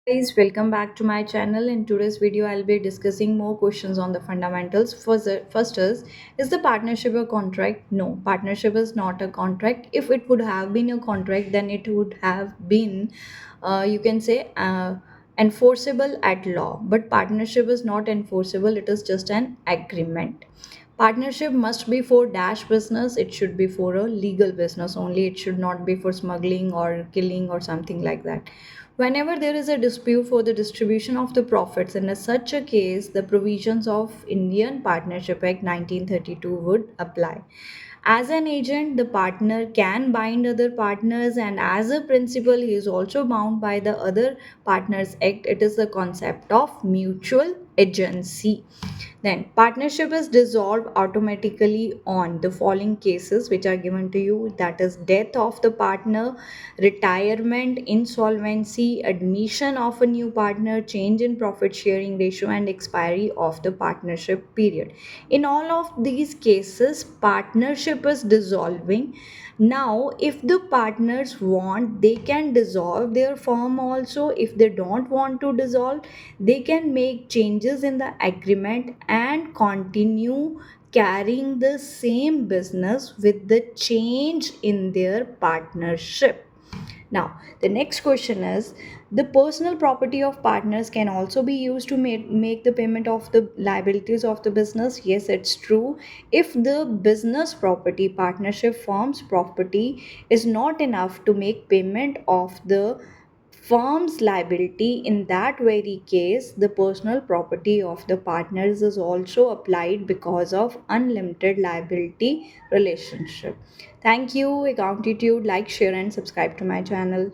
Guys, welcome back to my channel. In today's video I'll be discussing more questions on the fundamentals. First is the partnership a contract? No, partnership is not a contract. If it would have been a contract, then it would have been you can say enforceable at law, but partnership is not enforceable. It is just an agreement. Partnership must be for dash business. It should be for a legal business only. It should not be for smuggling or killing or something like that. Whenever there is a dispute for the distribution of the profits, in such a case, the provisions of Indian Partnership Act 1932 would apply. As an agent, the partner can bind other partners, and as a principal, he is also bound by the other partners act. It is the concept of mutual agency. Then, partnership is dissolved automatically on the following cases which are given to you, that is, death of the partner, retirement, insolvency, admission of a new partner, change in profit sharing ratio, and expiry of the partnership period. In all of these cases, partnership is dissolving. Now, if the partners want, they can dissolve their firm also. If they don't want to dissolve, they can make changes in the agreement and continue carrying the same business with the change in their partnership. Now, the next question is, the personal property of partners can also be used to make the payment of the liabilities of the business. Yes, it's true. If the business property, partnership firm's property, is not enough to make payment of the firm's liability, in that very case, the personal property of the partners is also applied because of unlimited liability relationship. Thank you, Accountitude. Like, share, and subscribe to my channel.